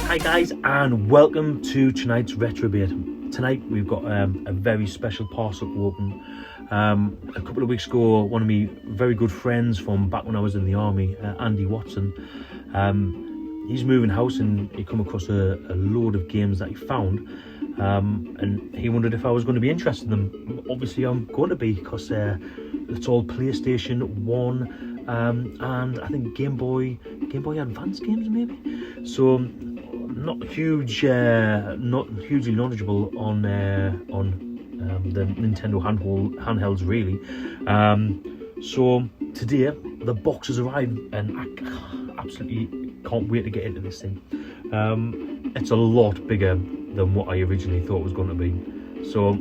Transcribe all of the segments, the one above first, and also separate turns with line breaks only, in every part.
Hi guys, and welcome to tonight's retro bit. Tonight we've got a very special parcel to open. A couple of weeks ago, one of my very good friends from back when I was in the army, Andy Watson, he's moving house and he come across a load of games that he found, and he wondered if I was going to be interested in them. Obviously I'm going to be, because it's all PlayStation 1 and I think Game Boy Advance games maybe. So not hugely knowledgeable on the Nintendo handhelds really. So today the box has arrived and I absolutely can't wait to get into this thing. It's a lot bigger than what I originally thought it was going to be. So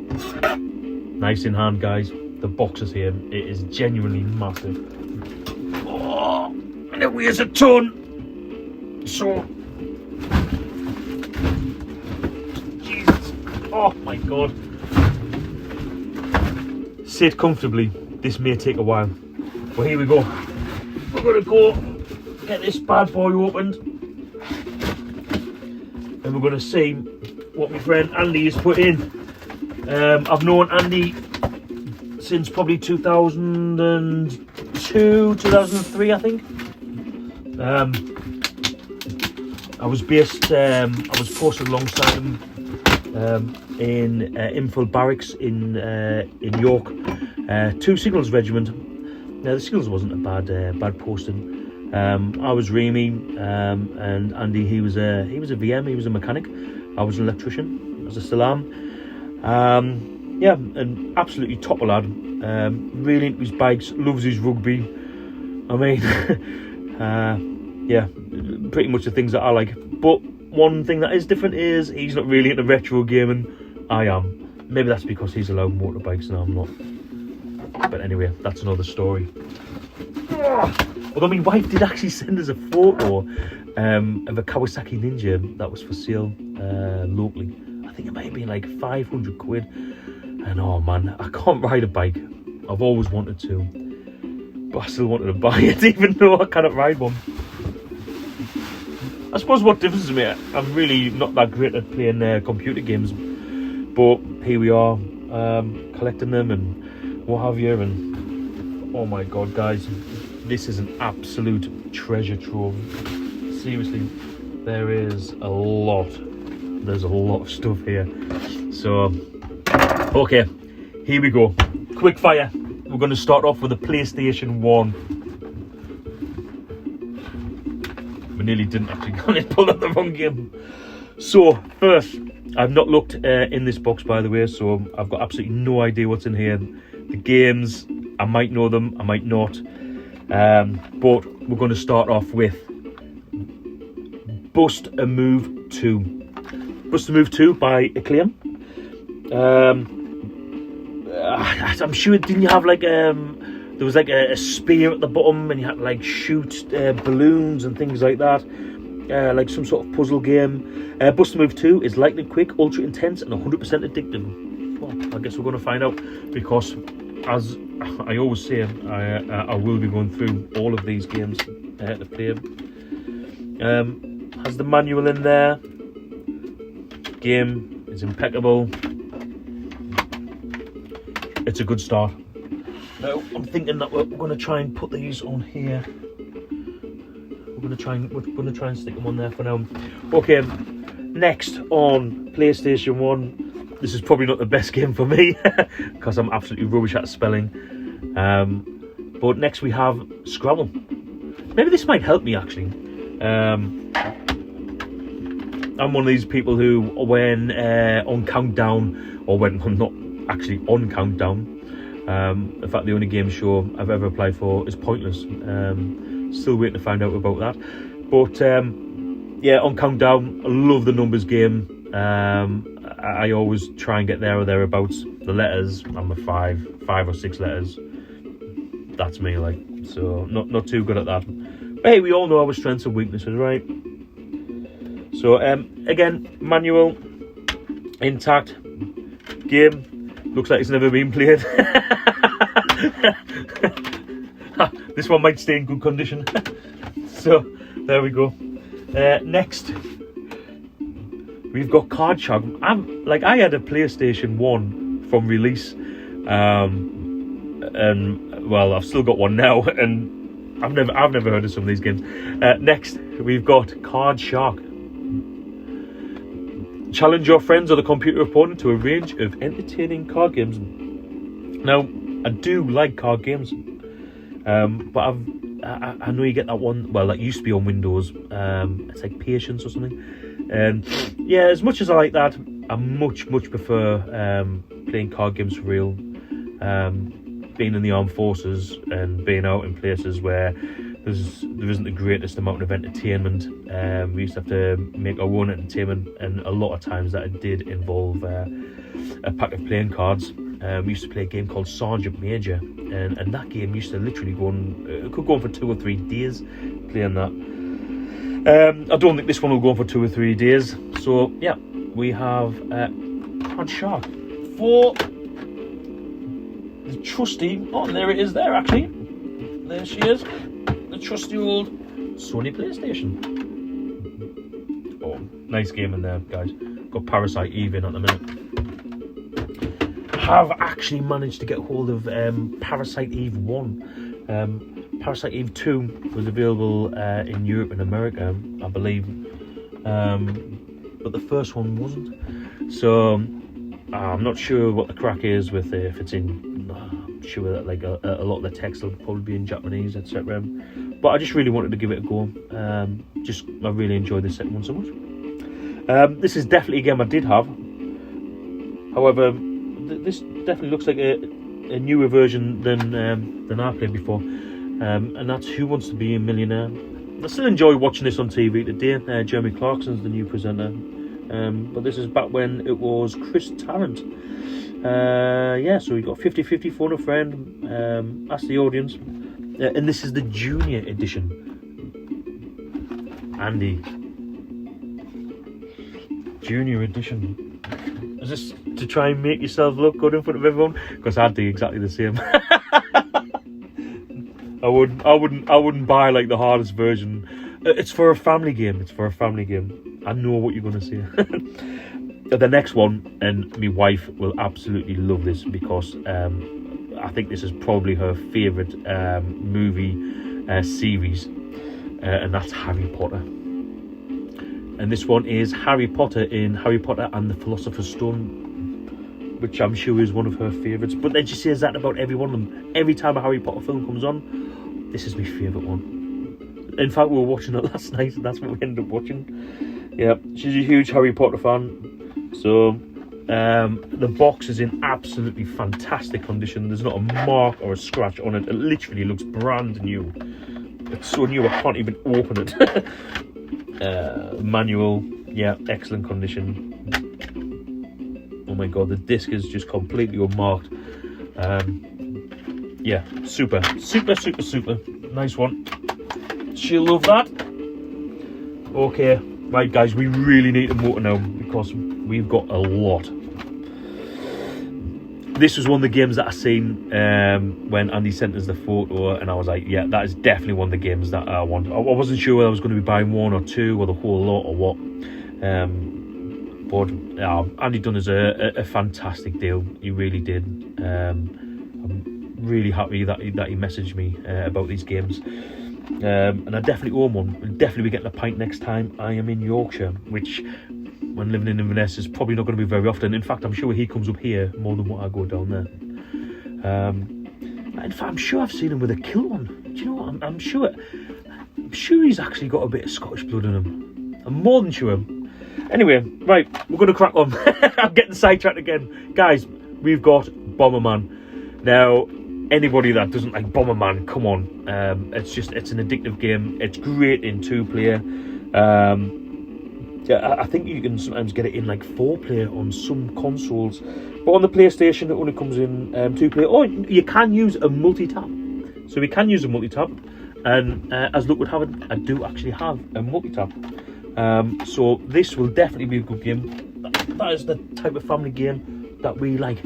nice in hand, guys. The box is here. It is genuinely massive. Oh, and it weighs a ton. So Jesus, oh my god. Sit comfortably. This may take a while, but here we go. We're gonna go get this bad boy opened, and we're gonna see what my friend Andy has put in. I've known Andy since probably 2002, 2003, I think. I was posted alongside him in Infield Barracks in York, 2 Signals Regiment. Now the Signals wasn't a bad posting. I was Rayman, and Andy he was a VM, he was a mechanic. I was an electrician, as I still am. Yeah, and absolutely top lad. Really into his bikes, loves his rugby. I mean, yeah, pretty much the things that I like. But one thing that is different is he's not really into retro gaming. I am. Maybe that's because he's allowed motorbikes and I'm not. But anyway, that's another story. Although my wife did actually send us a photo of a Kawasaki Ninja that was for sale locally. I think it might have been like 500 quid. And oh man, I can't ride a bike. I've always wanted to, but I still wanted to buy it even though I cannot ride one. I suppose what difference is me? I'm really not that great at playing computer games, but here we are, collecting them and what have you. And oh my god, guys, this is an absolute treasure trove. Seriously, there's a lot of stuff here. So okay, here we go. Quick fire. We're going to start off with the PlayStation 1. We nearly didn't actually pull out the wrong game. So first, I've not looked in this box, by the way, so I've got absolutely no idea what's in here. The games, I might know them, I might not. But we're going to start off with Bust a Move 2. Bust a Move 2 by Acclaim. I'm sure, didn't you have like there was like a spear at the bottom and you had to like shoot balloons and things like that, like some sort of puzzle game. Bust a Move 2 is lightning quick, ultra intense and 100% addictive. Well, I guess we're going to find out, because as I always say, I will be going through all of these games to play. Has the manual in there. Game is impeccable. It's a good start. Now I'm thinking that we're going to try and put these on here. We're going to try and stick them on there for now. Okay, next on PlayStation 1. This is probably not the best game for me because I'm absolutely rubbish at spelling. But next we have Scramble. Maybe this might help me actually. I'm one of these people who, when on Countdown, or when I'm not actually on Countdown, in fact the only game show I've ever applied for is pointless. Still waiting to find out about that. But yeah, on Countdown, I love the numbers game. I always try and get there or thereabouts. The letters, I'm a 5 or 6 letters. That's me, like, so not too good at that. But hey, we all know our strengths and weaknesses, right? So again, manual intact. Game looks like it's never been played. This one might stay in good condition. So there we go. Next we've got Card Chug. I had a PlayStation 1 from release, and well, I've still got one now, and I've never heard of some of these games. Next, we've got Card Shark. Challenge your friends or the computer opponent to a range of entertaining card games. Now, I do like card games, but I know you get that one. Well, that used to be on Windows. It's like Patience or something. And yeah, as much as I like that, I much prefer playing card games for real. Being in the armed forces and being out in places where there isn't the greatest amount of entertainment. We used to have to make our own entertainment, and a lot of times that did involve a pack of playing cards. We used to play a game called Sergeant Major, and that game used to literally could go on for 2 or 3 days playing that. I don't think this one will go on for 2 or 3 days. So yeah, we have Card Shark for the trusty. Oh, there it is. There actually, there she is. The trusty old Sony PlayStation. Oh, nice game in there, guys. Got Parasite Eve in at the minute. Have actually managed to get hold of Parasite Eve 1. Parasite Eve 2 was available in Europe and America, I believe, but the first one wasn't. So I'm not sure what the crack is with if it's in. I'm sure that like a lot of the text will probably be in Japanese, etc. But I just really wanted to give it a go. I really enjoyed the second one so much. This is definitely a game I did have. However, this definitely looks like a newer version than I played before, and that's Who Wants to Be a Millionaire. I still enjoy watching this on TV today. Jeremy Clarkson's the new presenter, but this is back when it was Chris Tarrant. Yeah, so we got 50-50 phone a friend. Ask the audience, and this is the junior edition. Andy, junior edition. Is this to try and make yourself look good in front of everyone? Because I'd do exactly the same. I wouldn't buy like the hardest version. It's for a family game. I know what you're gonna say. The next one, and my wife will absolutely love this because I think this is probably her favourite movie series, and that's Harry Potter. And this one is Harry Potter in Harry Potter and the Philosopher's Stone, which I'm sure is one of her favourites. But then she says that about every one of them. Every time a Harry Potter film comes on, this is my favourite one. In fact, we were watching it last night, and that's what we ended up watching. Yeah, she's a huge Harry Potter fan. So the box is in absolutely fantastic condition. There's not a mark or a scratch on it. It literally looks brand new. It's so new I can't even open it. Manual, yeah, excellent condition. Oh my god, the disc is just completely unmarked. Yeah, super nice one. She'll love that. Okay, right guys, we really need a motor now because we've got a lot. This was one of the games that I seen when Andy sent us the photo, and I was like, yeah, that is definitely one of the games that I want. I wasn't sure whether I was going to be buying one or two or the whole lot or what. But Andy done us a fantastic deal. He really did. I'm really happy that he messaged me about these games. And I definitely own one. We'll definitely be getting a pint next time I am in Yorkshire, which, when living in Inverness, is probably not going to be very often. In fact, I'm sure he comes up here more than what I go down there. In fact, I'm sure I've seen him with a kilt on. Do you know what? I'm sure he's actually got a bit of Scottish blood in him. I'm more than sure. Anyway, right, we're going to crack on. I'm getting sidetracked again. Guys, we've got Bomberman. Now, anybody that doesn't like Bomberman, come on. It's an addictive game. It's great in 2-player. Yeah, I think you can sometimes get it in like 4-player on some consoles, but on the PlayStation it only comes in 2-player. Oh, you can use a multi-tap, so we can use a multi-tap, and as luck would have it, I do actually have a multi-tap. So this will definitely be a good game. That is the type of family game that we like,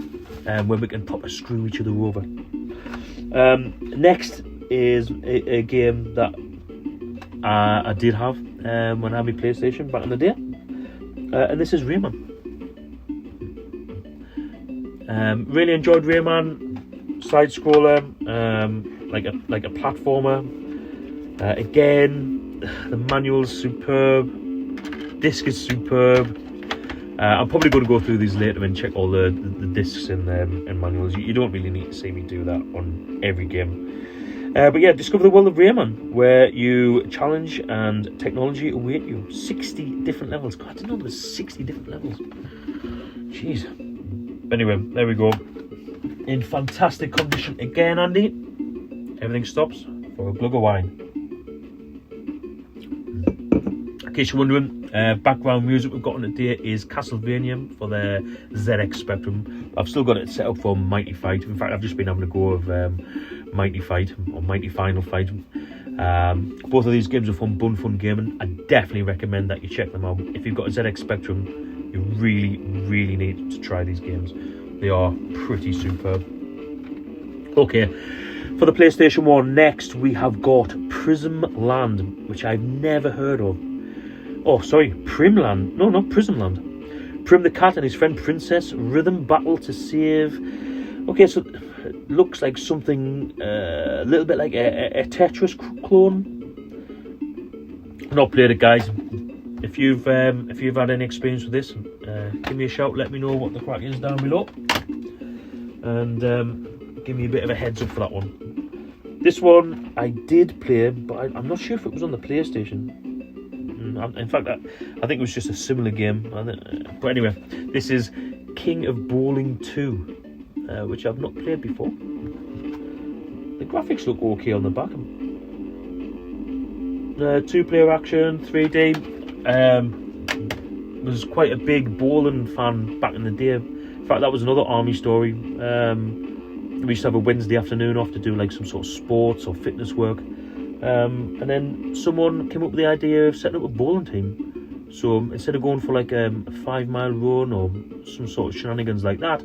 when we can proper screw each other over. Next is a game that I did have when I had my PlayStation back in the day, and this is Rayman. Really enjoyed Rayman, side scroller, like a platformer. Again, the manual's superb, disc is superb. I'm probably going to go through these later and check all the discs and manuals. You don't really need to see me do that on every game. But yeah, discover the world of Rayman, where you challenge and technology await you. 60 different levels. God, I didn't know there was 60 different levels. Jeez. Anyway, there we go. In fantastic condition again, Andy. Everything stops for a glug of wine. In case you're wondering, background music we've got on today is Castlevania for the ZX Spectrum. I've still got it set up for Mighty Fight. In fact, I've just been having a go of Mighty Fight or Mighty Final Fight. Both of these games are fun gaming. I definitely recommend that you check them out. If you've got a ZX Spectrum, you really need to try these games. They are pretty superb. Okay, for the PlayStation 1, next we have got Prism Land, which I've never heard of. Oh, sorry, Primland. No, not Prismland. Prim the cat and his friend Princess rhythm battle to save. Okay, so it looks like something a little bit like a Tetris clone. Not played it, guys. If you've had any experience with this, give me a shout. Let me know what the crack is down below, and give me a bit of a heads up for that one. This one I did play, but I'm not sure if it was on the PlayStation. In fact, I think it was just a similar game. But anyway, this is King of Bowling 2, which I've not played before. The graphics look okay on the back. 2-player action, 3D. Was quite a big bowling fan back in the day. In fact, that was another army story. We used to have a Wednesday afternoon off to do like some sort of sports or fitness work. And then someone came up with the idea of setting up a bowling team. So instead of going for like a 5-mile run or some sort of shenanigans like that,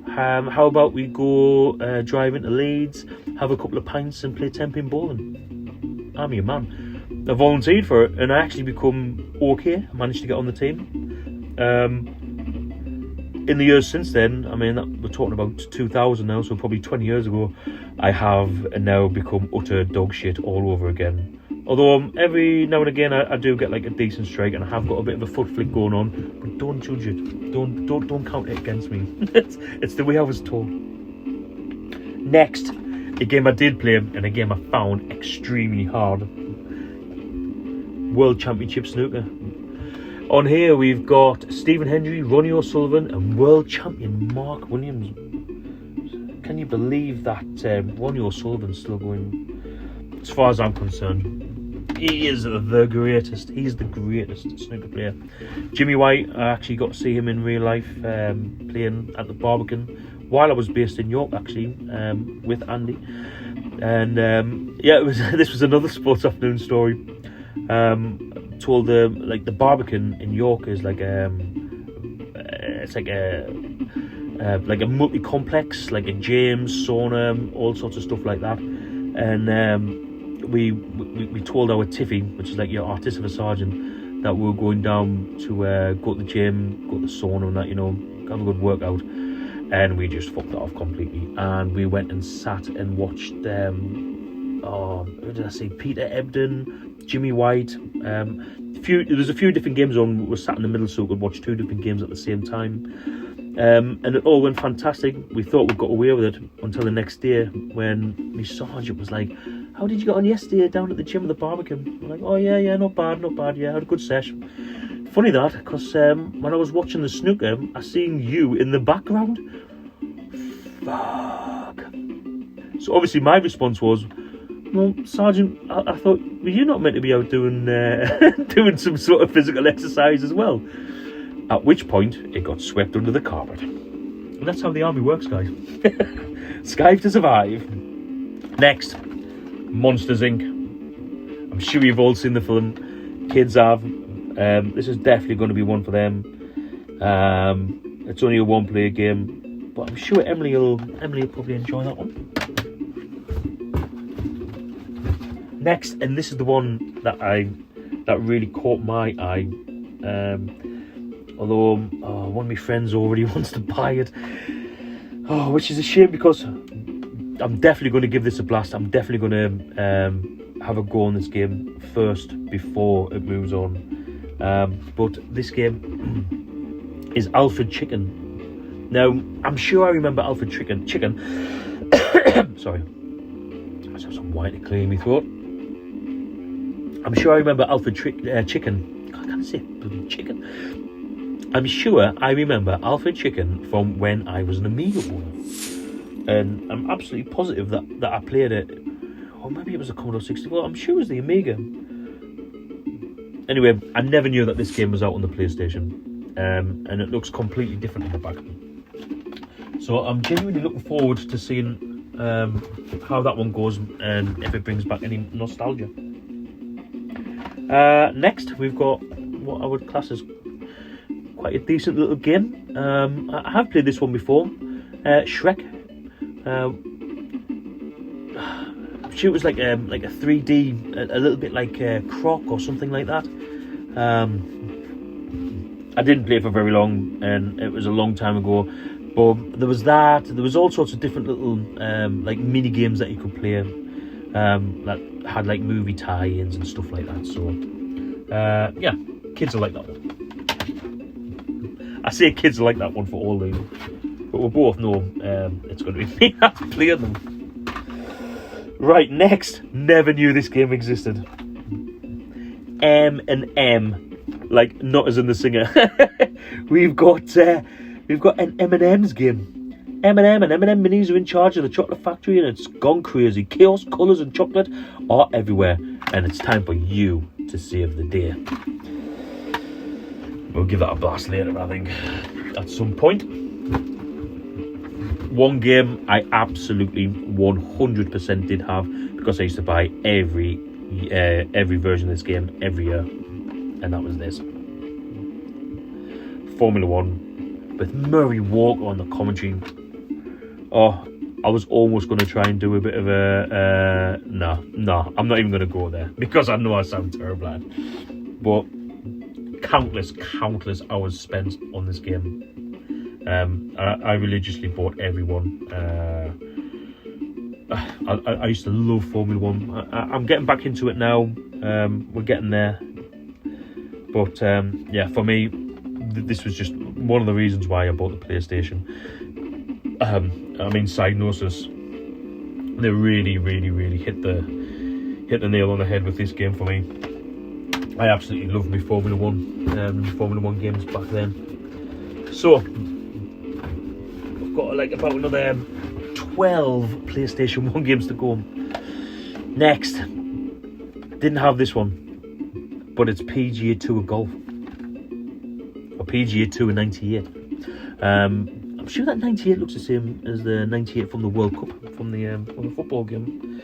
how about we go drive into Leeds, have a couple of pints and play 10-pin bowling? I'm your man. I volunteered for it and I actually become okay. I managed to get on the team. In the years since then, I mean, we're talking about 2000 now, so probably 20 years ago, I have now become utter dog shit all over again. Although every now and again I do get like a decent strike and I have got a bit of a foot flick going on, but don't judge it. Don't count it against me. it's the way I was taught. Next, a game I did play and a game I found extremely hard. World Championship Snooker. On here we've got Stephen Hendry, Ronnie O'Sullivan and world champion Mark Williams. Can you believe that Ronnie O'Sullivan's still going? As far as I'm concerned, he is the greatest. He's the greatest snooker player. Jimmy White, I actually got to see him in real life playing at the Barbican while I was based in York, actually, with Andy. And yeah, this was another sports afternoon story. Told like the Barbican in York is like it's like a multi-complex, like a James sauna, all sorts of stuff like that. And we told our tiffy, which is like your artist of a sergeant, that we were going down to go to the gym, go to the sauna and that, you know, have a good workout. And we just fucked it off completely. And we went and sat and watched who did I see? Peter Ebdon, Jimmy White. There's a few different games on. We were sat in the middle so we could watch 2 different games at the same time. And it all went fantastic. We thought we got away with it until the next day when my sergeant was like, "How did you get on yesterday down at the gym at the Barbican?" I'm like, "Oh yeah, not bad, yeah, I had a good session." Funny that, because when I was watching the snooker, I seen you in the background. Fuck. So obviously my response was, "Well, Sergeant, I thought, were you not meant to be out doing doing some sort of physical exercise as well?" At which point, it got swept under the carpet. And that's how the army works, guys. Skive to survive. Next, Monsters, Inc. I'm sure you've all seen the film. Kids have. This is definitely going to be one for them. It's only a 1-player game, but I'm sure Emily will probably enjoy that one. Next, and this is the one that really caught my eye. Although one of my friends already wants to buy it. Oh, which is a shame because I'm definitely going to give this a blast. I'm definitely going to have a go on this game first before it moves on. But this game is Alfred Chicken. Now, I'm sure I remember Alfred Chicken. Sorry. I just have some wine to clear my throat. I'm sure I remember Alfred Chicken. I can't say bloody chicken. I'm sure I remember Alfred Chicken from when I was an Amiga owner. And I'm absolutely positive that I played it. Or maybe it was a Commodore 64. I'm sure it was the Amiga. Anyway, I never knew that this game was out on the PlayStation. And it looks completely different on the back. So I'm genuinely looking forward to seeing how that one goes and if it brings back any nostalgia. Next, we've got what I would class as quite a decent little game. I have played this one before. Shrek. I'm sure it was like a 3D, a little bit like Croc or something like that. I didn't play it for very long, and it was a long time ago. But there was that. There was all sorts of different little like mini games that you could play that had like movie tie-ins and stuff like that. So yeah, kids will like that one. I say kids will like that one for all these, but we both know it's going to be me that's playing them. Right, next, never knew this game existed. M, like not as in the singer. we've got an M&M's game. M&M and M&M minis are in charge of the chocolate factory, and it's gone crazy. Chaos, colours, and chocolate are everywhere, and it's time for you to save the day. We'll give that a blast later, I think, at some point. One game I absolutely 100% did have because I used to buy every version of this game every year, and that was this. Formula 1 with Murray Walker on the commentary. Oh, I was almost going to try and do a bit of a... No, I'm not even going to go there because I know I sound terrible at it. But countless hours spent on this game. I religiously bought every one. I used to love Formula 1. I'm getting back into it now. We're getting there. But yeah, for me, this was just one of the reasons why I bought the PlayStation. I mean, Psygnosis, they really hit the nail on the head with this game for me. I absolutely loved my Formula 1 games back then. So I've got like about another 12 PlayStation 1 games to go. Next, didn't have this one, but it's PGA Tour Golf, or PGA Tour 98. I'm sure that 98 looks the same as the 98 from the World Cup, from the football game.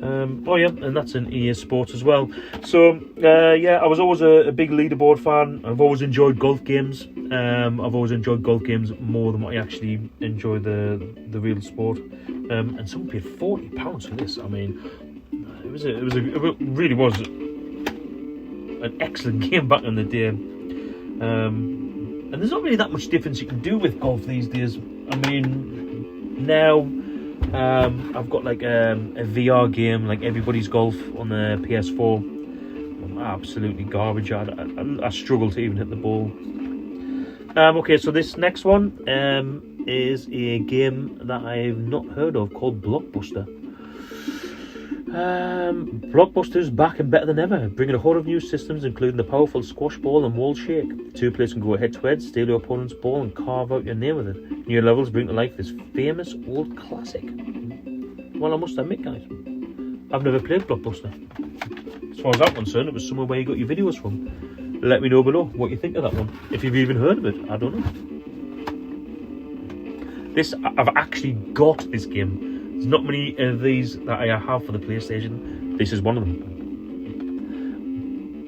Oh yeah, and that's in EA Sports as well. So yeah, I was always a big leaderboard fan. I've always enjoyed golf games. I've always enjoyed golf games more than what I actually enjoy the real sport. And someone paid £40 for this. I mean, it really was an excellent game back in the day. And there's not really that much difference you can do with golf these days. I mean, now I've got like a VR game, like Everybody's Golf on the PS4. I'm absolutely garbage. I struggle to even hit the ball. Okay, so this next one is a game that I've not heard of called Blockbuster. Blockbuster's back and better than ever, bringing a whole of new systems, including the powerful squash ball and wall shake. Two players can go head-to-head, steal your opponent's ball, and carve out your name with it. New levels bring to life this famous old classic. Well, I must admit, guys, I've never played Blockbuster. As far as I'm concerned, it was somewhere where you got your videos from. Let me know below what you think of that one. If you've even heard of it, I don't know. I've actually got this game. There's not many of these that I have for the PlayStation. This is one of them.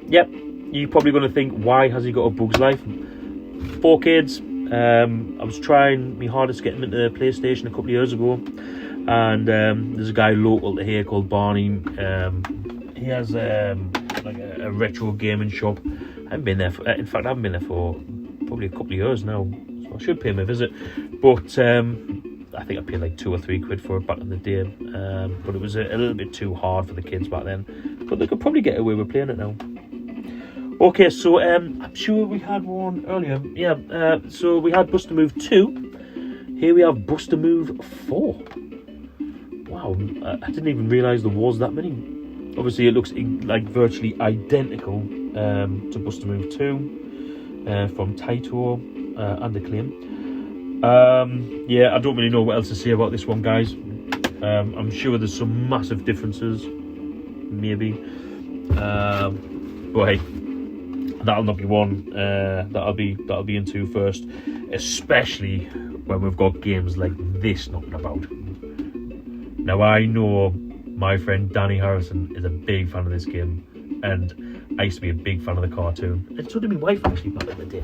Yep, you're probably going to think, why has he got a Bug's Life? 4 kids. I was trying my hardest to get him into the PlayStation a couple of years ago. And there's a guy local to here called Barney. He has like a retro gaming shop. I haven't been there for probably a couple of years now, so I should pay him a visit. But I think I paid like £2 or £3 for it back in the day. But it was a little bit too hard for the kids back then. But they could probably get away with playing it now. Okay, so I'm sure we had one earlier. Yeah, so we had Buster Move 2. Here we have Buster Move 4. Wow, I didn't even realise there was that many. Obviously, it looks like virtually identical to Buster Move 2 from Taito and Acclaim. Yeah, I don't really know what else to say about this one, guys. I'm sure there's some massive differences, maybe. But hey, that'll not be one that'll be into first, especially when we've got games like this knocking about. Now I know my friend Danny Harrison is a big fan of this game, and I used to be a big fan of the cartoon, and so did my wife actually back in the day.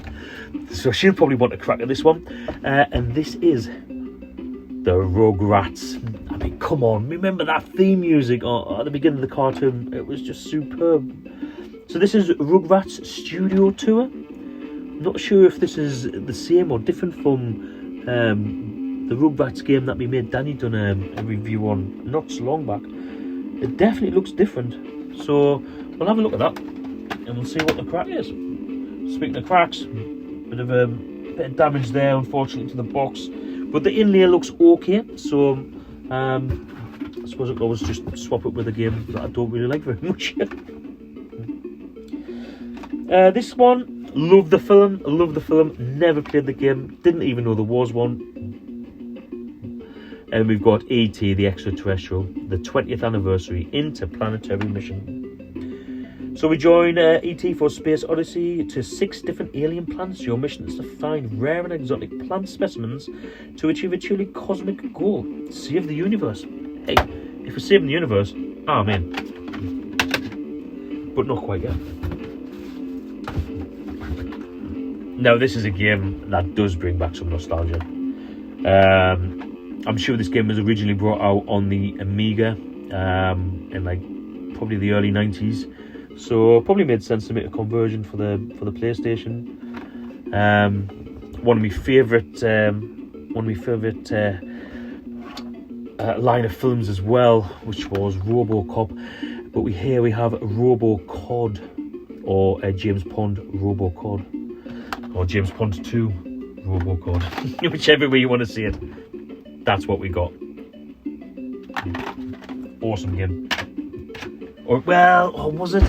So she'll probably want a crack at this one. And this is the Rugrats. I mean, come on, remember that theme music at the beginning of the cartoon? It was just superb. So this is Rugrats Studio Tour. Not sure if this is the same or different from the Rugrats game that we made. Danny done a review on not so long back. It definitely looks different. So we'll have a look at that and we'll see what the crack is. Speaking of cracks, bit of damage there, unfortunately, to the box. But the inlay looks okay. So I suppose I could always just swap it with a game that I don't really like very much. This one, love the film, never played the game, didn't even know there was one. And we've got E.T. the Extraterrestrial, the 20th anniversary interplanetary mission. So we join E.T. for Space Odyssey to 6 different alien planets. Your mission is to find rare and exotic plant specimens to achieve a truly cosmic goal. Save the universe. Hey, if we're saving the universe, I'm in. But not quite yet. Now, this is a game that does bring back some nostalgia. I'm sure this game was originally brought out on the Amiga in like probably the early 90s. So it probably made sense to make a conversion for the PlayStation. One of my favourite line of films as well, which was RoboCop. But here we have RoboCod, or James Pond RoboCod. Or James Pond 2 RoboCod. Whichever way you want to see it. That's what we got. Awesome game. Or was it?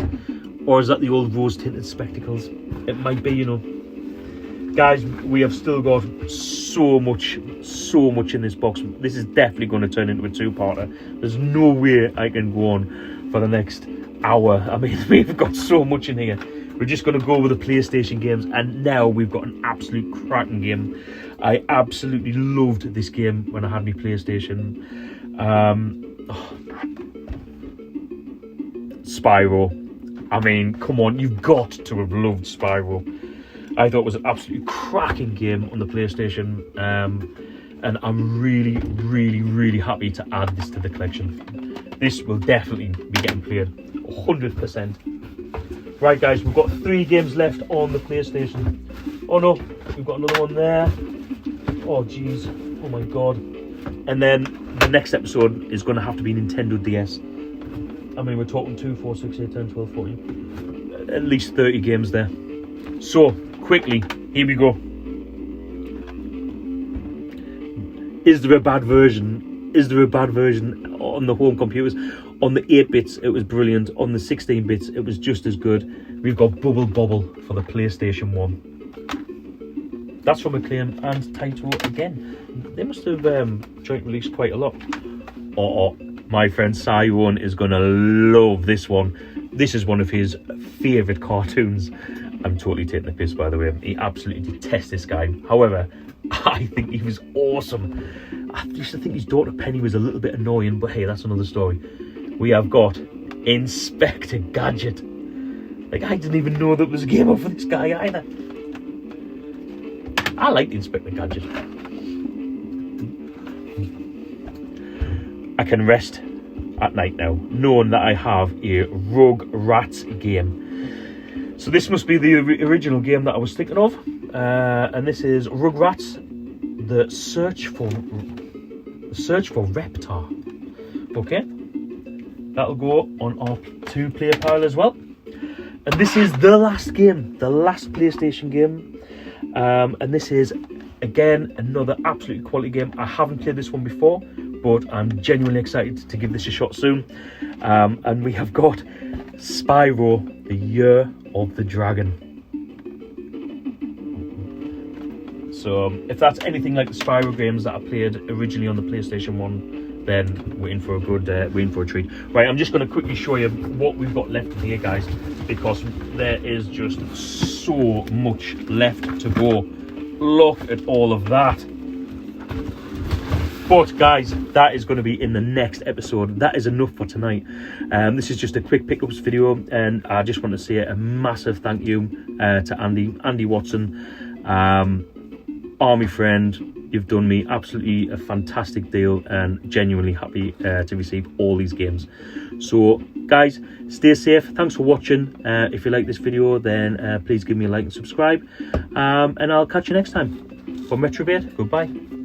Or is that the old rose-tinted spectacles? It might be, you know. Guys, we have still got so much in this box. This is definitely going to turn into a two-parter. There's no way I can go on for the next hour. I mean, we've got so much in here. We're just going to go with the PlayStation games, and now we've got an absolute cracking game. I absolutely loved this game when I had my PlayStation. Spyro. I mean, come on, you've got to have loved Spyro. I thought it was an absolutely cracking game on the PlayStation, and I'm really, really, really happy to add this to the collection. This will definitely be getting played 100%. Right, guys, we've got 3 games left on the PlayStation. Oh no, we've got another one there. Oh jeez, oh my god. And then the next episode is going to have to be Nintendo DS. I mean, we're talking 2, 4, 6, 8, 10, 12, 14. At least 30 games there. So, quickly, here we go. Is there a bad version? Is there a bad version on the home computers? On the 8-bits, it was brilliant. On the 16-bits, it was just as good. We've got Bubble Bobble for the PlayStation 1. That's from Acclaim and Taito again. They must have joint released quite a lot. Oh, my friend Sion is going to love this one. This is one of his favourite cartoons. I'm totally taking the piss, by the way. He absolutely detests this guy. However, I think he was awesome. I used to think his daughter Penny was a little bit annoying, but hey, that's another story. We have got Inspector Gadget. Like, I didn't even know there was a game up for this guy either. I liked Inspector Gadget. I can rest at night now, knowing that I have a Rugrats game. So this must be the original game that I was thinking of. and this is Rugrats, the search for Reptar. Okay, that'll go on our 2-player pile as well. And this is the last game, the last PlayStation game, and this is again another absolutely quality game. I haven't played this one before, but I'm genuinely excited to give this a shot soon. And we have got Spyro, the Year of the Dragon. So if that's anything like the Spyro games that I played originally on the PlayStation 1, then we're in for a good, we're in for a treat. Right, I'm just going to quickly show you what we've got left here, guys, because there is just so much left to go. Look at all of that. But guys, that is going to be in the next episode. That is enough for tonight. This is just a quick pickups video, and I just want to say a massive thank you to Andy Watson, army friend. You've done me absolutely a fantastic deal, and genuinely happy to receive all these games. So guys, stay safe. Thanks for watching. If you like this video, then please give me a like and subscribe, and I'll catch you next time. From Retrobate, goodbye.